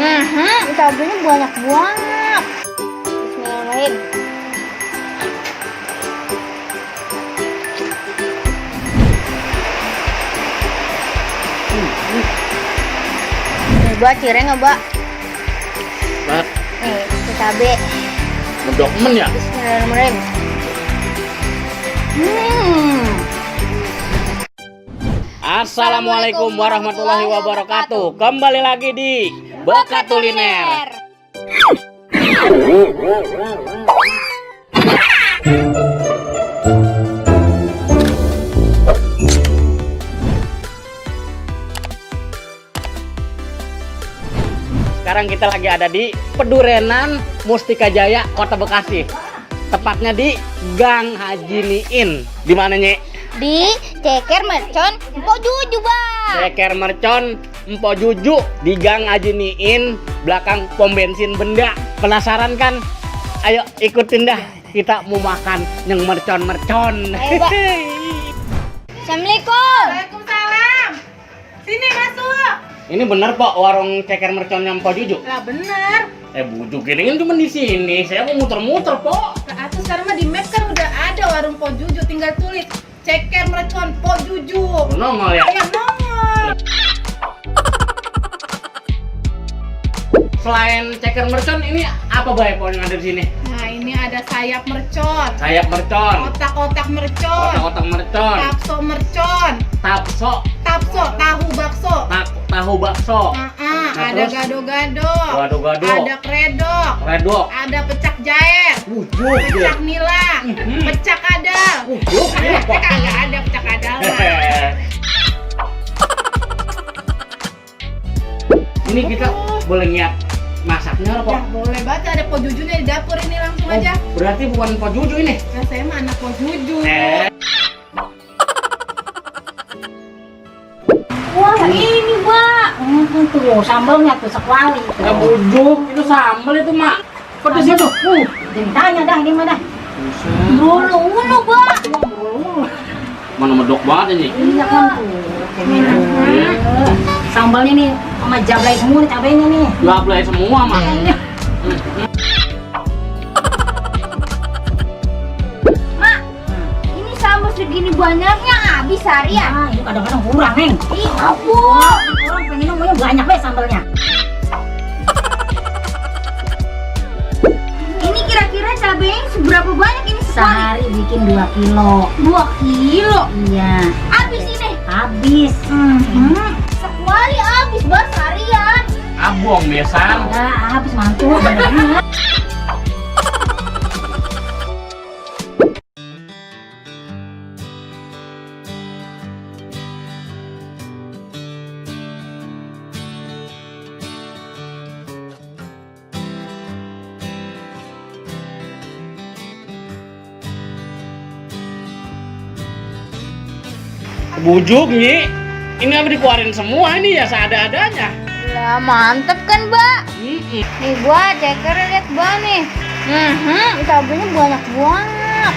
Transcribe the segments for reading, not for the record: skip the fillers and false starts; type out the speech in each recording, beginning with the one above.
Cabenya banyak banget. Bismillahirrahmanirrahim. Nih, Mbak, cireng nggak, Mbak? Mbak, Nih, itu cabe. mendokemen ya? Bismillahirrahmanirrahim. Assalamualaikum warahmatullahi wabarakatuh. Kembali lagi di Bakat Kuliner. Sekarang kita lagi ada di Pedurenan Mustika Jaya, Kota Bekasi. Tepatnya di Gang Haji Niin. Di mana, Nyek? Di Ceker Mercon Mpok Juju, Bang. Ceker Mercon Mpok Juju di Gang Haji Niin, belakang pom bensin Benda. Penasaran kan? Ayo ikutin dah. Kita mau makan yang mercon-mercon. Ayo, Mbak. Assalamualaikum. Waalaikumsalam. Sini masuk. Ini bener Pok, warung Ceker Mercon yang Mpok Juju? Lah bener. Bujuk ini kan cuma di sini. Saya mau muter-muter, Pok. Nah, atus sekarang mah di map kan udah ada warung Po Juju, tinggal tulis Ceker Mercon Po Juju. Nongol ya? Ya nongol. Selain Ceker Mercon, ini apa baik Pok yang ada di sini? Nah, ini ada sayap mercon, Sayap mercon, otak-otak mercon, otak-otak mercon, tapso mercon, tapso, tapso tahu bakso. tahu bakso, Ada terus? gado-gado, Gado-gado, ada kredok, redok, ada pecak jahe, ujuk, pecak nila, pecak kadal. ujuk, ini Pok. Kagak ada pecak kadal mah. Ini kita boleh niat masaknya Pok? Ya, boleh banget, ada Po Jujunya di dapur ini, langsung aja. Berarti bukan Mpok Juju ini? Nah, saya mah anak Po Juju. Wah ini Mbak, tuh sambalnya tuh sekwali. Nggak bujuk, itu sambal itu Mak. Pedes itu. Jadi tanya dah ini mana? Ulu Mbak. Mana medok banget ini? Iya kan tuh. Sambalnya nih sama jablay semua nih cabenya nih. Nggak boleh semua Mak. Mak, ini sambal segini banyaknya habis seharian. Nah, itu kadang-kadang kurang neng. Ih, abu. Orang pengen ngomongnya banyak deh sambalnya. Ini kira-kira cabenya seberapa banyak ini sekali? Sehari bikin 2 kilo. 2 kilo. Iya, Habis ini. habis. Sekali habis Bang seharian. Abong besan. Enggak, habis mantul. Bener. Bujuk Nyi. Ini apa dikeluarin semua ini ya seada-adanya. Lah mantep kan, Mbak? Nih gua ceker lihat Mbak nih. Cabenya banyak banget.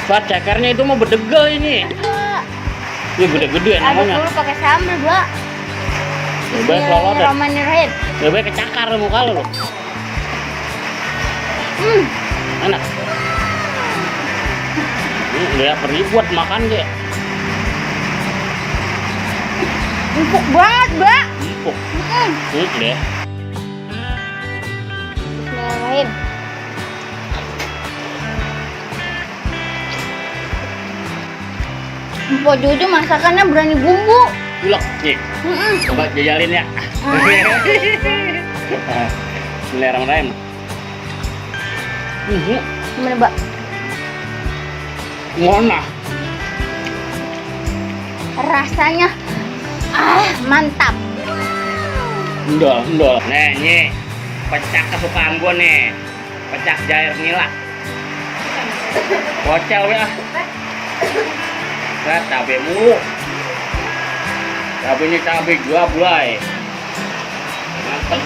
Buat cekernya itu mau bedegel ini. Mbak. Ini gede-gede Aduk namanya. dulu pakai sambal, Mbak. Bebek lolodan. Bismillahirrahmanirrahim. Bebek kecakar muka lo. Enak. Udah pergi buat makan deh. Empuk banget, Mbak. Empuk. Deh. Bismillahirrahmanirrahim. Mpok Juju masakannya berani bumbu. Gulak nih. Coba jajalin ya. Bismillahirrahmanirrahim. Gimana, Mbak? Mana? Rasanya mantap. Endol. Nih, Nyi. Pecak kesukaan gua nih. Pecak jair nila. Bocel ya. Lihat cabai mulu. Cabainya cabai gulai. Mantap.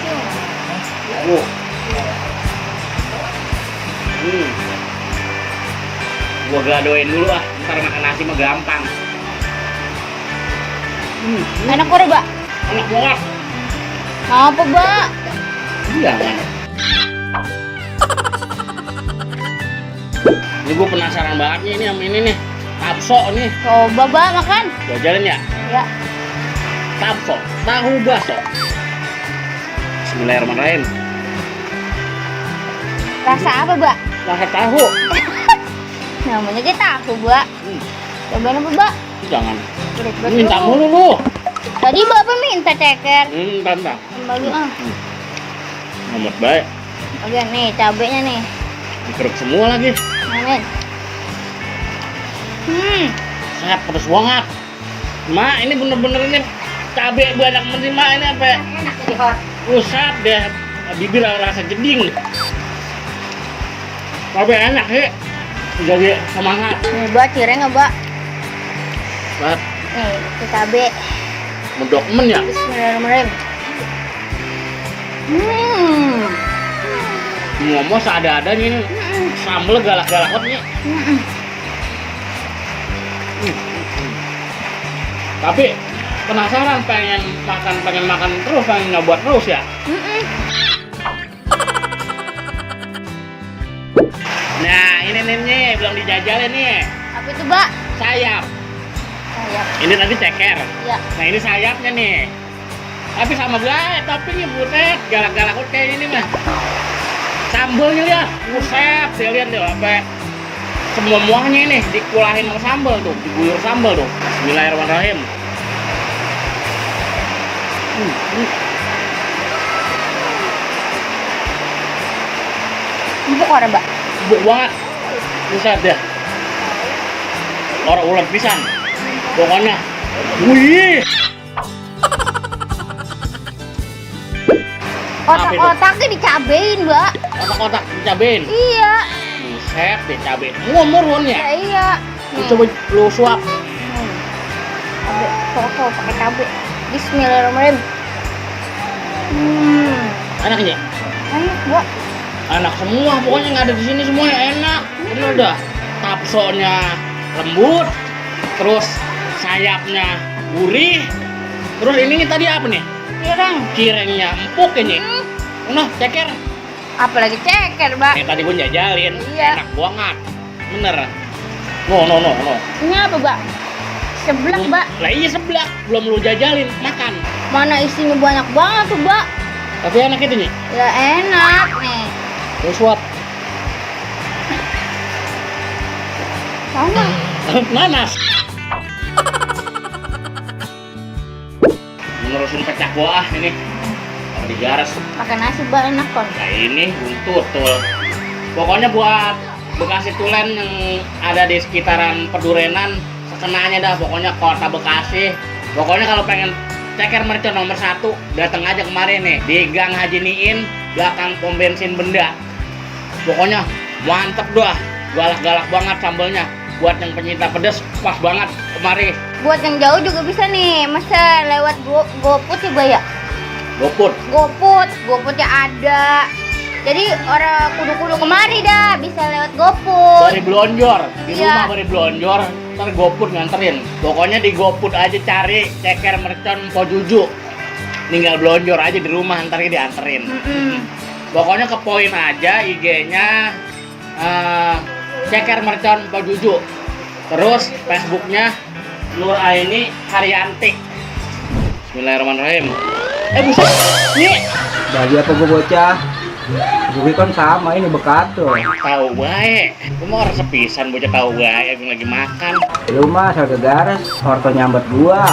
Gua gadoin dulu ntar makan nasi mah gampang. Enak kok, Mbak. Enak banget. Apa, Mbak? Jangan. Ini gue penasaran banget nih ini sama ini nih. Tapso nih. Coba, Mbak, makan. Jajalin ya? Ya. Tapso, tahu bakso. Bismillahirrahmanirrahim. Rasa apa, Mbak? Rasa tahu. Namanya dia tahu, Mbak. Cobain apa, Mbak? Jangan. Berat-berat Minta dulu. mulu lu. Tadi Bapak minta ceker. Tantang. Kembali Amat baik. Oke nih, cabenya nih. Dikeruk semua lagi. Amin. Sangat pedas banget. Mak, ini bener-bener ini cabai banyak banget Mak, ini apa? Enak jadi hot. Rusak deh. Bibir rasa jeding. Tapi enak sih. Jadi semangat. Nih, Mbak, cireng nggak, Mbak? Buat Nih, itu cabe. mendokmen ya. Bismillahirrahmanirrahim. Ngomong seada-adanya ini. Sambel galak-galak banget nih. Tapi penasaran pengen makan terus, pengen nyoba terus ya. Nah ini nih belum dijajalin nih. Apa itu, Mbak? Sayap. Sayap. Ini tadi ceker. Ya. Nah ini sayapnya nih. Tapi sama banget toppingnya butet, galak-galak kayak ini mah. Sambelnya lihat, buset, dia lihat deh apa semuanya ini dikulahin sama sambal tuh, diguyur sambal tuh. Bismillahirrahmanirrahim. Empuk orang, Mbak. Empuk banget. Buset deh. Orang ulet pisan. Pokoknya. Wih. Otak-otaknya dicabein, Mbak. Otak-otak dicabein. Iya. Buset deh cabe. Ngomong ya. Ya, iya. Lu coba lu suap. Cabe, foto pakai cabe. Bismillahirrahmanirrahim. Enaknya? Enak, Mbak. Enak semua, pokoknya nggak ada di sini semuanya enak. Ini udah tapsonya lembut, terus sayapnya gurih, terus ini tadi apa nih? Cirengnya empuk ini. Nah, ceker. Apalagi ceker, Mbak. Tadi gue jajalin, Iya. enak banget, bener. No. Ini apa, Mbak? Seblak, Mbak. Lah iya seblak, belum lu jajalin, makan. Mana isinya banyak banget tuh, Mbak. Tapi enak itu nih. Ya enak nih. Lu suap. Sama. Nanas. Menerusin pecah buah ini. Kalau digaras. Pakai nasi, Mbak, enak kok. Nah ini buntut tuh. Pokoknya buat Bekasi Tulen yang ada di sekitaran Pedurenan, sekenanya dah. Pokoknya kota Bekasi. Pokoknya kalau pengen ceker mercon nomor 1, datang aja kemarin nih di Gang Haji Niin, belakang pom bensin Benda. Pokoknya mantep dah, galak-galak banget sambelnya. Buat yang pencinta pedas pas banget kemari. Buat yang jauh juga bisa nih, masa lewat GoFood ya, Mbak ya? GoFoodnya ada. Jadi orang kudu-kudu kemari dah, bisa lewat GoFood. Dari Blonjor, di Iya. rumah dari Blonjor, ntar GoFood nganterin. Pokoknya di GoFood aja cari ceker mercon Po Juju. Tinggal Blonjor aja di rumah, ntar dianterin. Pokoknya ke poin aja IG-nya ceker mercon Po Juju. Terus Facebooknya Nur Aini Haryanti. Bismillahirrahmanirrahim. Buset, nih Bagi apa gue bocah? Gue kan sama ini bekat tuh. tahu baik. Gue mau orang sepisan bocah tahu baik, gue lagi makan. Lu mah agak garas, orto nyambet gua.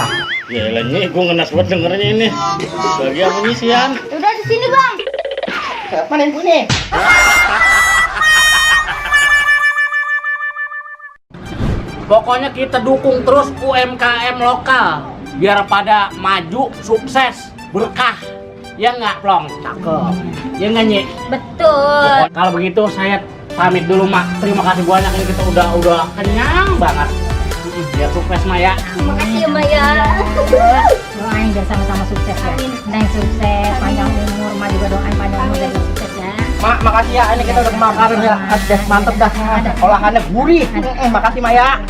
Ya nih, gue ngenas banget dengernya ini. Bagi apa nih sian? Udah di sini, Bang. Mana yang punya? Pokoknya kita dukung terus UMKM lokal biar pada maju, sukses, berkah. Ya nggak, Plong? Cakep. Ya nggak, Nyi? Betul. Kalau begitu saya pamit dulu, Mak. Terima kasih banyak ini kita udah kenyang banget. Biar sukses, Maya. Terima kasih ya, Mbak ya. Doain biar sama-sama sukses ya. Neng sukses, panjang umur, Ma juga doain panjang umur dan sukses ya. Mak, makasih ya. Ini kita udah kemakan ya. Mantep dah. Olahannya gurih. Makasih Maya.